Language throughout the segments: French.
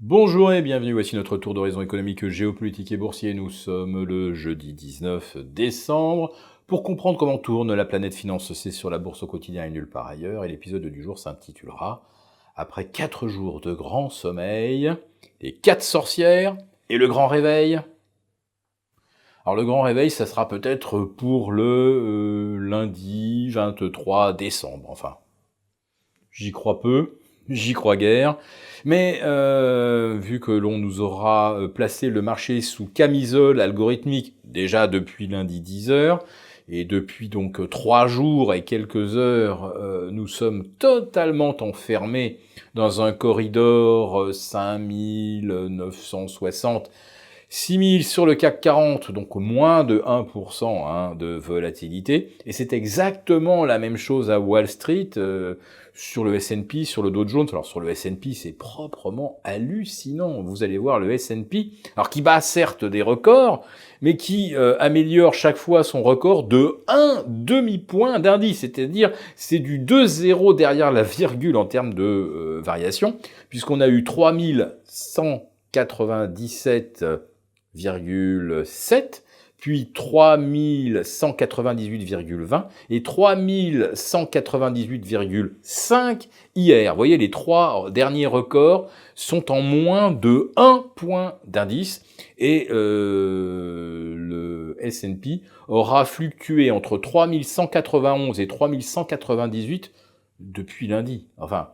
Bonjour et bienvenue, voici notre tour d'horizon économique, géopolitique et boursier. Nous sommes le jeudi 19 décembre. Pour comprendre comment tourne la planète finance, c'est sur la bourse au quotidien et nulle part ailleurs. Et l'épisode du jour s'intitulera « Après 4 jours de grand sommeil, les 4 sorcières et le grand réveil ». Alors le grand réveil, ça sera peut-être pour le lundi 23 décembre, enfin. J'y crois peu, j'y crois guère, mais vu que l'on nous aura placé le marché sous camisole algorithmique déjà depuis lundi 10h, et depuis donc 3 jours et quelques heures, nous sommes totalement enfermés dans un corridor 5960, 6000 sur le CAC 40, donc moins de 1% de volatilité, et c'est exactement la même chose à Wall Street, sur le S&P, sur le Dow Jones. Alors sur le S&P, c'est proprement hallucinant. Vous allez voir le S&P, alors qui bat certes des records, mais qui améliore chaque fois son record de 1 demi-point d'indice, c'est-à-dire c'est du 2,0 derrière la virgule en termes de variation, puisqu'on a eu 3197,7, puis 3198,20 et 3198,5 hier. Vous voyez, les 3 derniers records sont en moins de 1 point d'indice, et le S&P aura fluctué entre 3191 et 3198 depuis lundi. Enfin,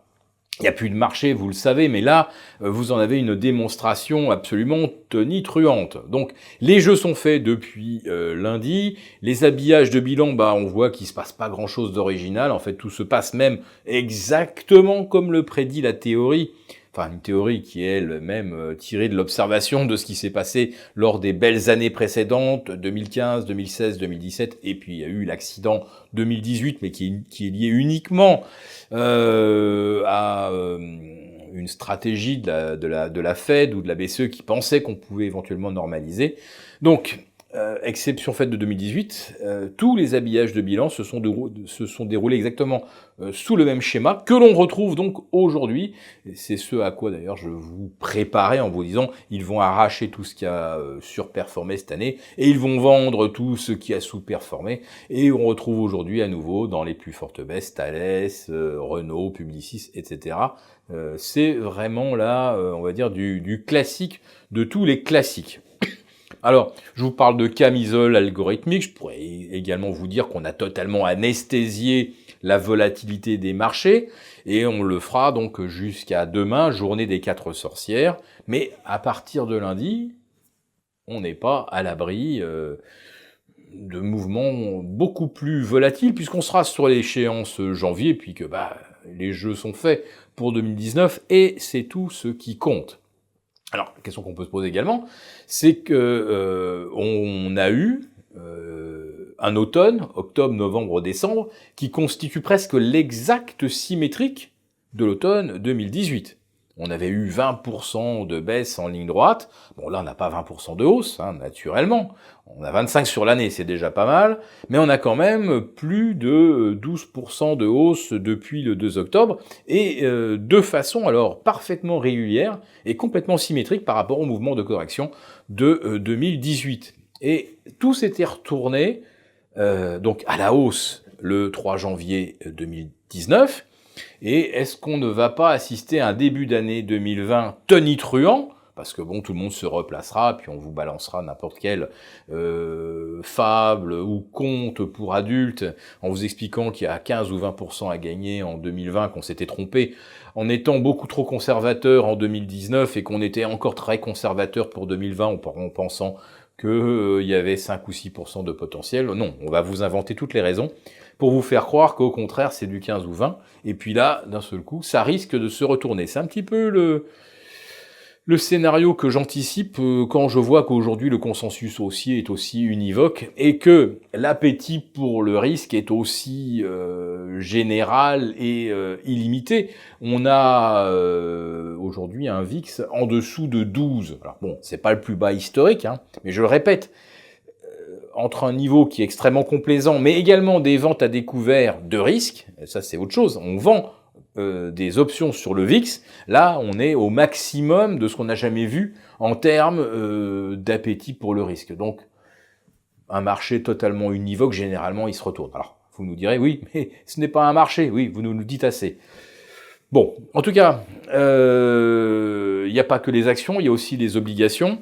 il n'y a plus de marché, vous le savez, mais là, vous en avez une démonstration absolument tonitruante. Donc, les jeux sont faits depuis lundi. Les habillages de bilan, on voit qu'il se passe pas grand-chose d'original. En fait, tout se passe même exactement comme le prédit la théorie. Enfin, une théorie qui est elle-même tirée de l'observation de ce qui s'est passé lors des belles années précédentes, 2015, 2016, 2017, et puis il y a eu l'accident 2018, mais qui est lié uniquement à une stratégie de la Fed ou de la BCE qui pensait qu'on pouvait éventuellement normaliser. Donc, exception faite de 2018, tous les habillages de bilan se sont déroulés exactement sous le même schéma que l'on retrouve donc aujourd'hui. C'est ce à quoi d'ailleurs je vous préparais en vous disant ils vont arracher tout ce qui a surperformé cette année et ils vont vendre tout ce qui a sous-performé, et on retrouve aujourd'hui à nouveau dans les plus fortes baisses Thales, Renault, Publicis, etc. C'est vraiment là, on va dire, du classique de tous les classiques. Alors, je vous parle de camisole algorithmique, je pourrais également vous dire qu'on a totalement anesthésié la volatilité des marchés, et on le fera donc jusqu'à demain, journée des 4 sorcières, mais à partir de lundi, on n'est pas à l'abri de mouvements beaucoup plus volatiles, puisqu'on sera sur l'échéance janvier, puis que les jeux sont faits pour 2019, et c'est tout ce qui compte. Alors, la question qu'on peut se poser également, c'est que on a eu un automne, octobre, novembre, décembre, qui constitue presque l'exacte symétrique de l'automne 2018. On avait eu 20% de baisse en ligne droite. Bon, là, on n'a pas 20% de hausse, naturellement. On a 25 sur l'année, c'est déjà pas mal. Mais on a quand même plus de 12% de hausse depuis le 2 octobre. Et de façon, alors, parfaitement régulière et complètement symétrique par rapport au mouvement de correction de 2018. Et tout s'était retourné, donc à la hausse, le 3 janvier 2019. Et est-ce qu'on ne va pas assister à un début d'année 2020 tonitruant, parce que bon, tout le monde se replacera, puis on vous balancera n'importe quelle fable ou conte pour adultes, en vous expliquant qu'il y a 15 ou 20% à gagner en 2020, qu'on s'était trompé en étant beaucoup trop conservateur en 2019, et qu'on était encore très conservateur pour 2020 en pensant qu'il y avait 5 ou 6% de potentiel. Non, on va vous inventer toutes les raisons pour vous faire croire qu'au contraire c'est du 15 ou 20, et puis là, d'un seul coup, ça risque de se retourner. C'est un petit peu le scénario que j'anticipe quand je vois qu'aujourd'hui le consensus haussier est aussi univoque, et que l'appétit pour le risque est aussi général et illimité. On a aujourd'hui un VIX en dessous de 12. Alors bon, c'est pas le plus bas historique, mais je le répète, entre un niveau qui est extrêmement complaisant, mais également des ventes à découvert de risque, ça c'est autre chose, on vend des options sur le VIX, là, on est au maximum de ce qu'on n'a jamais vu en termes d'appétit pour le risque. Donc, un marché totalement univoque, généralement, il se retourne. Alors, vous nous direz, oui, mais ce n'est pas un marché. Oui, vous nous dites assez. Bon, en tout cas, il n'y a pas que les actions, il y a aussi les obligations.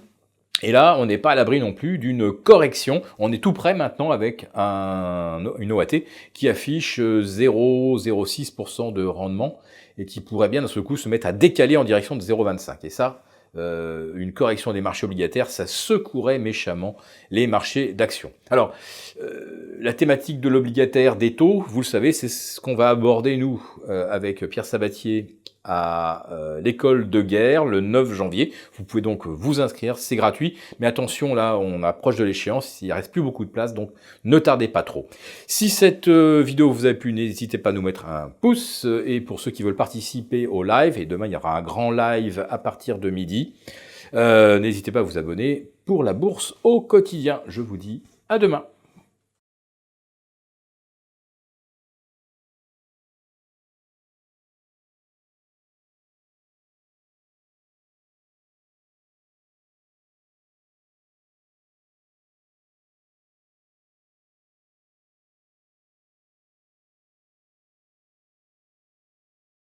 Et là, on n'est pas à l'abri non plus d'une correction. On est tout près maintenant avec une OAT qui affiche 0,06% de rendement et qui pourrait bien d'un seul coup se mettre à décaler en direction de 0,25. Et ça, une correction des marchés obligataires, ça secouerait méchamment les marchés d'actions. Alors, la thématique de l'obligataire, des taux, vous le savez, c'est ce qu'on va aborder, nous, avec Pierre Sabatier, à l'école de guerre le 9 janvier. Vous pouvez donc vous inscrire, c'est gratuit. Mais attention, là, on approche de l'échéance, il ne reste plus beaucoup de place, donc ne tardez pas trop. Si cette vidéo vous a plu, n'hésitez pas à nous mettre un pouce. Et pour ceux qui veulent participer au live, et demain il y aura un grand live à partir de midi, n'hésitez pas à vous abonner pour la bourse au quotidien. Je vous dis à demain.